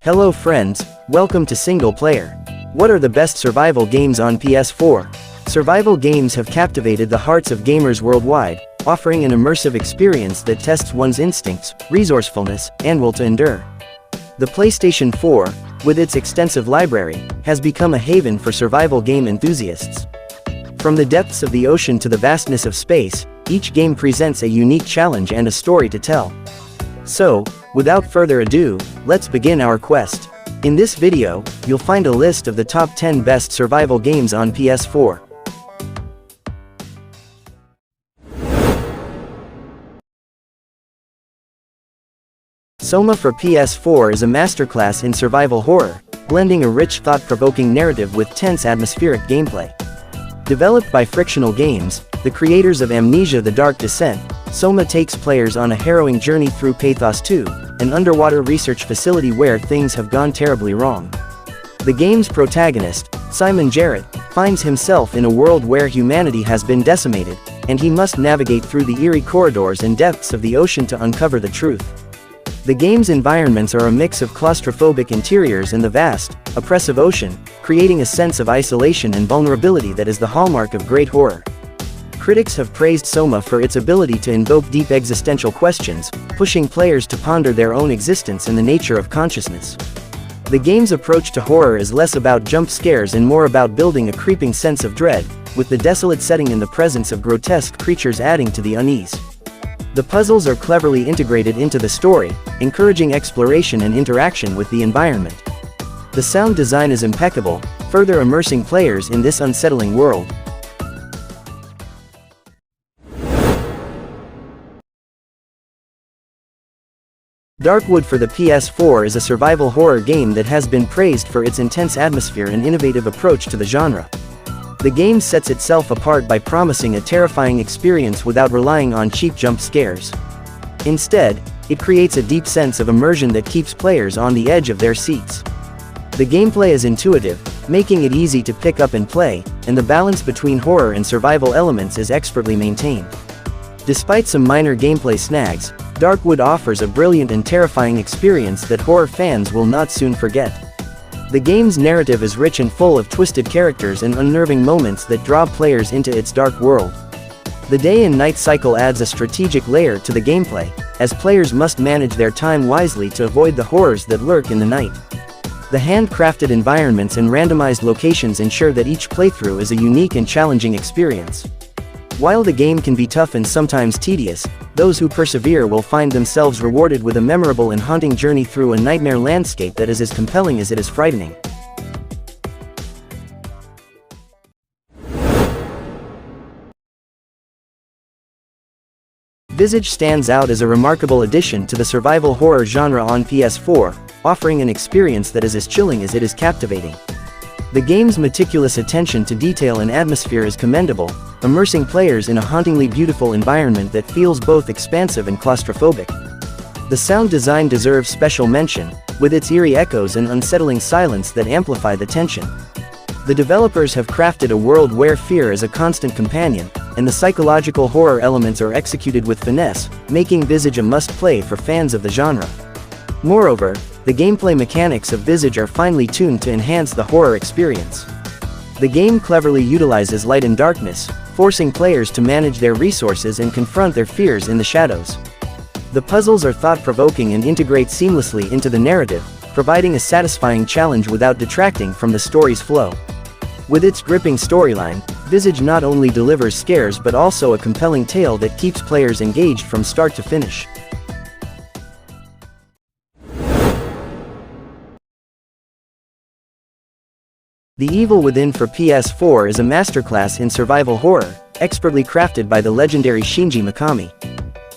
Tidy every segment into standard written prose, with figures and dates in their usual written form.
Hello friends, welcome to Single Player. What are the best survival games on PS4? Survival games have captivated the hearts of gamers worldwide, offering an immersive experience that tests one's instincts, resourcefulness, and will to endure. The PlayStation 4, with its extensive library, has become a haven for survival game enthusiasts. From the depths of the ocean to the vastness of space, each game presents a unique challenge and a story to tell. So, without further ado, let's begin our quest. In this video, you'll find a list of the top 10 best survival games on PS4. Soma for PS4 is a masterclass in survival horror, blending a rich thought-provoking narrative with tense atmospheric gameplay. Developed by Frictional Games, the creators of Amnesia: The Dark Descent, Soma takes players on a harrowing journey through Pathos 2, an underwater research facility where things have gone terribly wrong. The game's protagonist, Simon Jarrett, finds himself in a world where humanity has been decimated, and he must navigate through the eerie corridors and depths of the ocean to uncover the truth. The game's environments are a mix of claustrophobic interiors and the vast, oppressive ocean, creating a sense of isolation and vulnerability that is the hallmark of great horror. Critics have praised Soma for its ability to invoke deep existential questions, pushing players to ponder their own existence and the nature of consciousness. The game's approach to horror is less about jump scares and more about building a creeping sense of dread, with the desolate setting and the presence of grotesque creatures adding to the unease. The puzzles are cleverly integrated into the story, encouraging exploration and interaction with the environment. The sound design is impeccable, further immersing players in this unsettling world. Darkwood for the PS4 is a survival horror game that has been praised for its intense atmosphere and innovative approach to the genre. The game sets itself apart by promising a terrifying experience without relying on cheap jump scares. Instead, it creates a deep sense of immersion that keeps players on the edge of their seats. The gameplay is intuitive, making it easy to pick up and play, and the balance between horror and survival elements is expertly maintained. Despite some minor gameplay snags, Darkwood offers a brilliant and terrifying experience that horror fans will not soon forget. The game's narrative is rich and full of twisted characters and unnerving moments that draw players into its dark world. The day and night cycle adds a strategic layer to the gameplay, as players must manage their time wisely to avoid the horrors that lurk in the night. The handcrafted environments and randomized locations ensure that each playthrough is a unique and challenging experience. While the game can be tough and sometimes tedious, those who persevere will find themselves rewarded with a memorable and haunting journey through a nightmare landscape that is as compelling as it is frightening. Visage stands out as a remarkable addition to the survival horror genre on PS4, offering an experience that is as chilling as it is captivating. The game's meticulous attention to detail and atmosphere is commendable, immersing players in a hauntingly beautiful environment that feels both expansive and claustrophobic. The sound design deserves special mention, with its eerie echoes and unsettling silence that amplify the tension. The developers have crafted a world where fear is a constant companion, and the psychological horror elements are executed with finesse, making Visage a must-play for fans of the genre. Moreover, the gameplay mechanics of Visage are finely tuned to enhance the horror experience. The game cleverly utilizes light and darkness, forcing players to manage their resources and confront their fears in the shadows. The puzzles are thought-provoking and integrate seamlessly into the narrative, providing a satisfying challenge without detracting from the story's flow. With its gripping storyline, Visage not only delivers scares but also a compelling tale that keeps players engaged from start to finish. The Evil Within for PS4 is a masterclass in survival horror, expertly crafted by the legendary Shinji Mikami.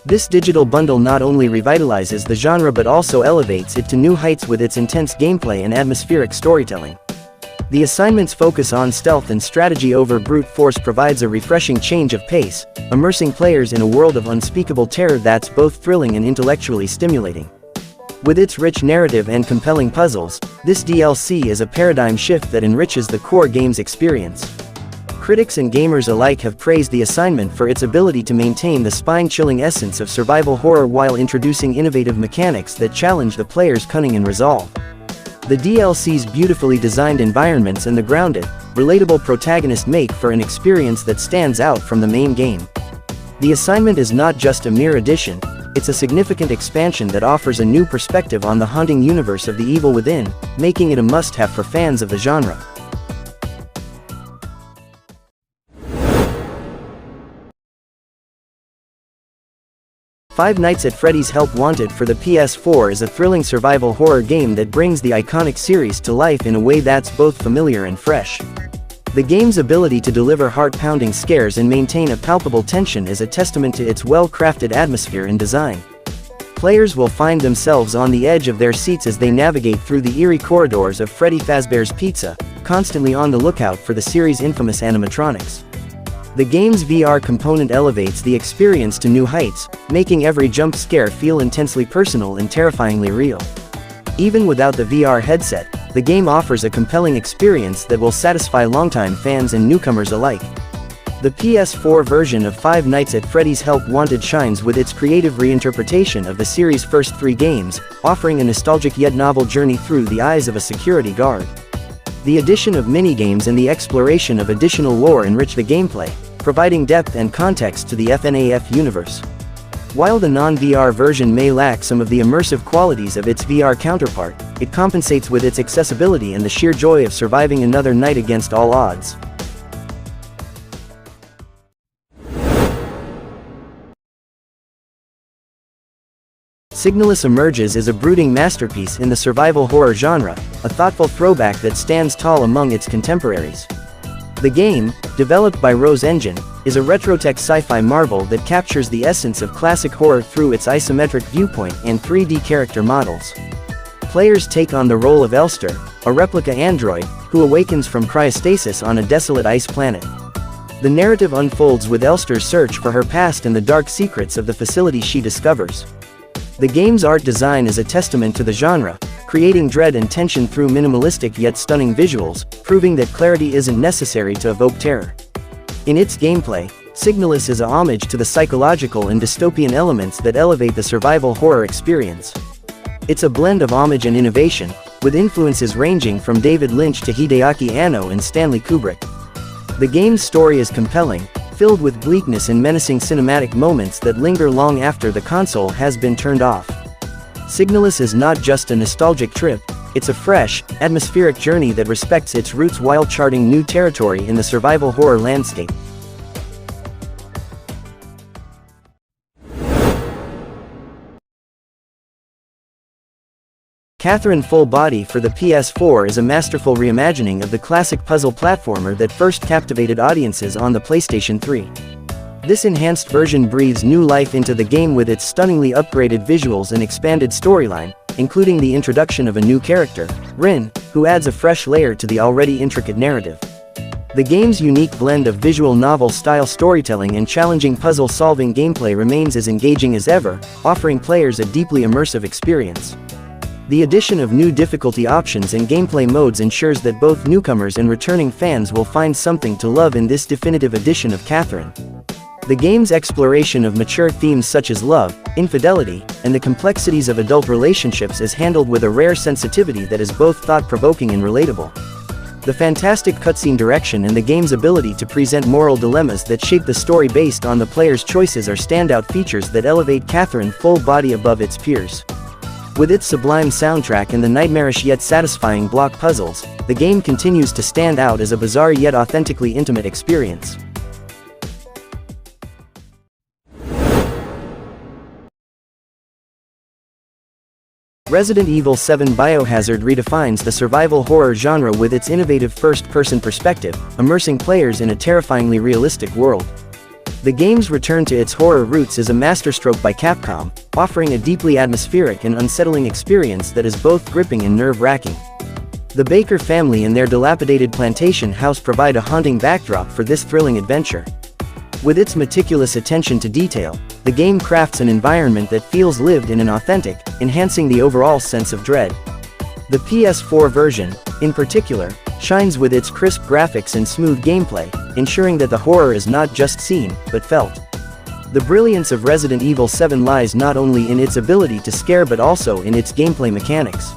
This digital bundle not only revitalizes the genre but also elevates it to new heights with its intense gameplay and atmospheric storytelling. The assignment's focus on stealth and strategy over brute force provides a refreshing change of pace, immersing players in a world of unspeakable terror that's both thrilling and intellectually stimulating. With its rich narrative and compelling puzzles, this DLC is a paradigm shift that enriches the core game's experience. Critics and gamers alike have praised the assignment for its ability to maintain the spine-chilling essence of survival horror while introducing innovative mechanics that challenge the player's cunning and resolve. The DLC's beautifully designed environments and the grounded, relatable protagonist make for an experience that stands out from the main game. The assignment is not just a mere addition, it's a significant expansion that offers a new perspective on the haunting universe of The Evil Within, making it a must-have for fans of the genre. Five Nights at Freddy's Help Wanted for the PS4 is a thrilling survival horror game that brings the iconic series to life in a way that's both familiar and fresh. The game's ability to deliver heart-pounding scares and maintain a palpable tension is a testament to its well-crafted atmosphere and design. Players will find themselves on the edge of their seats as they navigate through the eerie corridors of Freddy Fazbear's Pizza, constantly on the lookout for the series' infamous animatronics. The game's VR component elevates the experience to new heights, making every jump scare feel intensely personal and terrifyingly real. Even without the VR headset, the game offers a compelling experience that will satisfy longtime fans and newcomers alike. The PS4 version of Five Nights at Freddy's Help Wanted shines with its creative reinterpretation of the series' first three games, offering a nostalgic yet novel journey through the eyes of a security guard. The addition of minigames and the exploration of additional lore enrich the gameplay, providing depth and context to the FNAF universe. While the non-VR version may lack some of the immersive qualities of its VR counterpart, it compensates with its accessibility and the sheer joy of surviving another night against all odds. Signalis emerges as a brooding masterpiece in the survival horror genre, a thoughtful throwback that stands tall among its contemporaries. The game, developed by Rose Engine, is a retrotech sci-fi marvel that captures the essence of classic horror through its isometric viewpoint and 3D character models. Players take on the role of Elster, a replica android, who awakens from cryostasis on a desolate ice planet. The narrative unfolds with Elster's search for her past and the dark secrets of the facility she discovers. The game's art design is a testament to the genre, creating dread and tension through minimalistic yet stunning visuals, proving that clarity isn't necessary to evoke terror. In its gameplay, Signalis is a homage to the psychological and dystopian elements that elevate the survival horror experience. It's a blend of homage and innovation, with influences ranging from David Lynch to Hideaki Anno and Stanley Kubrick. The game's story is compelling, filled with bleakness and menacing cinematic moments that linger long after the console has been turned off. Signalis is not just a nostalgic trip, it's a fresh, atmospheric journey that respects its roots while charting new territory in the survival horror landscape. Catherine Full Body for the PS4 is a masterful reimagining of the classic puzzle platformer that first captivated audiences on the PlayStation 3. This enhanced version breathes new life into the game with its stunningly upgraded visuals and expanded storyline, including the introduction of a new character, Rin, who adds a fresh layer to the already intricate narrative. The game's unique blend of visual novel-style storytelling and challenging puzzle-solving gameplay remains as engaging as ever, offering players a deeply immersive experience. The addition of new difficulty options and gameplay modes ensures that both newcomers and returning fans will find something to love in this definitive edition of Catherine. The game's exploration of mature themes such as love, infidelity, and the complexities of adult relationships is handled with a rare sensitivity that is both thought-provoking and relatable. The fantastic cutscene direction and the game's ability to present moral dilemmas that shape the story based on the player's choices are standout features that elevate Catherine Full Body above its peers. With its sublime soundtrack and the nightmarish yet satisfying block puzzles, the game continues to stand out as a bizarre yet authentically intimate experience. Resident Evil 7 Biohazard redefines the survival horror genre with its innovative first-person perspective, immersing players in a terrifyingly realistic world. The game's return to its horror roots is a masterstroke by Capcom, offering a deeply atmospheric and unsettling experience that is both gripping and nerve-wracking. The Baker family and their dilapidated plantation house provide a haunting backdrop for this thrilling adventure. With its meticulous attention to detail, the game crafts an environment that feels lived in and authentic, enhancing the overall sense of dread. The PS4 version, in particular, shines with its crisp graphics and smooth gameplay, ensuring that the horror is not just seen, but felt. The brilliance of Resident Evil 7 lies not only in its ability to scare but also in its gameplay mechanics.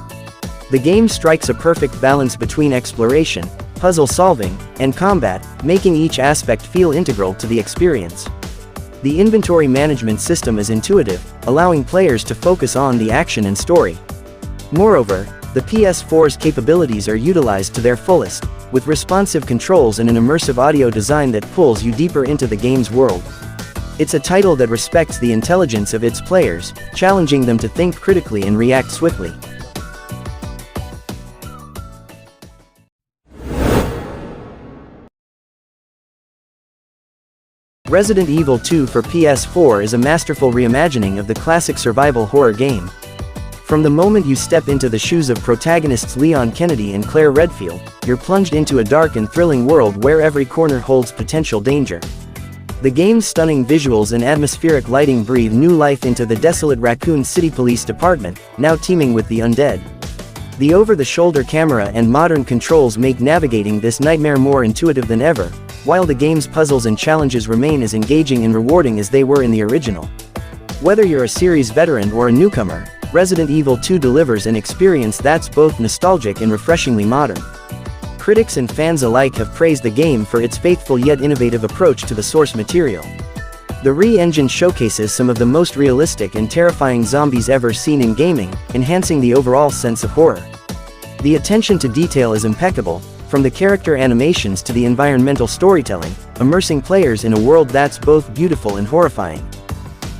The game strikes a perfect balance between exploration, puzzle solving, and combat, making each aspect feel integral to the experience. The inventory management system is intuitive, allowing players to focus on the action and story. Moreover, the PS4's capabilities are utilized to their fullest, with responsive controls and an immersive audio design that pulls you deeper into the game's world. It's a title that respects the intelligence of its players, challenging them to think critically and react swiftly. Resident Evil 2 for PS4 is a masterful reimagining of the classic survival horror game. From the moment you step into the shoes of protagonists Leon Kennedy and Claire Redfield, you're plunged into a dark and thrilling world where every corner holds potential danger. The game's stunning visuals and atmospheric lighting breathe new life into the desolate Raccoon City Police Department, now teeming with the undead. The over-the-shoulder camera and modern controls make navigating this nightmare more intuitive than ever, while the game's puzzles and challenges remain as engaging and rewarding as they were in the original. Whether you're a series veteran or a newcomer, Resident Evil 2 delivers an experience that's both nostalgic and refreshingly modern. Critics and fans alike have praised the game for its faithful yet innovative approach to the source material. The re-engine showcases some of the most realistic and terrifying zombies ever seen in gaming, enhancing the overall sense of horror. The attention to detail is impeccable, from the character animations to the environmental storytelling, immersing players in a world that's both beautiful and horrifying.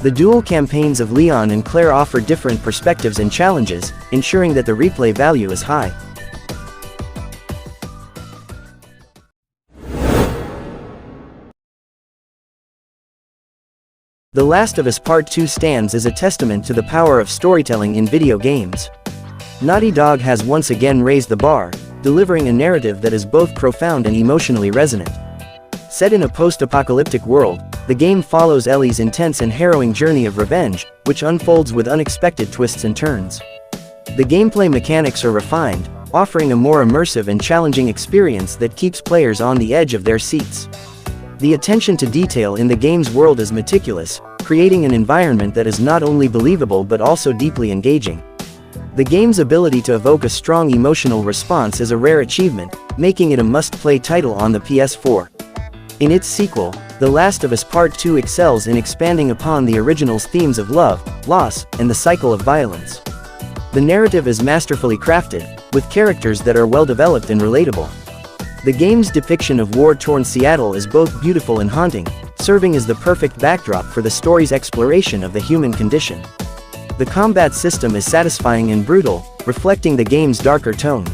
The dual campaigns of Leon and Claire offer different perspectives and challenges, ensuring that the replay value is high. The Last of Us Part 2 stands as a testament to the power of storytelling in video games. Naughty Dog has once again raised the bar, delivering a narrative that is both profound and emotionally resonant. Set in a post-apocalyptic world, the game follows Ellie's intense and harrowing journey of revenge, which unfolds with unexpected twists and turns. The gameplay mechanics are refined, offering a more immersive and challenging experience that keeps players on the edge of their seats. The attention to detail in the game's world is meticulous, creating an environment that is not only believable but also deeply engaging. The game's ability to evoke a strong emotional response is a rare achievement, making it a must-play title on the PS4. In its sequel, The Last of Us Part 2 excels in expanding upon the original's themes of love, loss, and the cycle of violence. The narrative is masterfully crafted, with characters that are well-developed and relatable. The game's depiction of war-torn Seattle is both beautiful and haunting, serving as the perfect backdrop for the story's exploration of the human condition. The combat system is satisfying and brutal, reflecting the game's darker tone.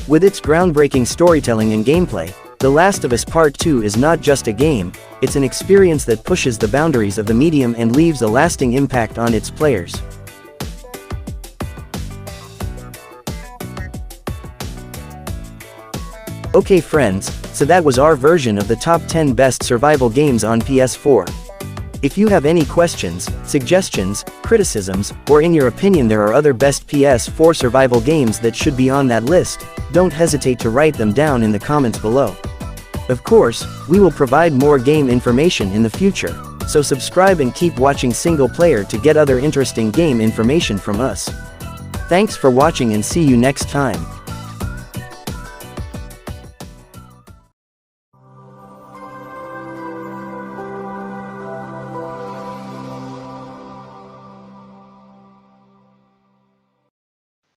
With its groundbreaking storytelling and gameplay, The Last of Us Part 2 is not just a game, it's an experience that pushes the boundaries of the medium and leaves a lasting impact on its players. Okay friends, so that was our version of the top 10 best survival games on PS4. If you have any questions, suggestions, criticisms, or in your opinion there are other best PS4 survival games that should be on that list, don't hesitate to write them down in the comments below. Of course, we will provide more game information in the future, so subscribe and keep watching Single Player to get other interesting game information from us. Thanks for watching and see you next time.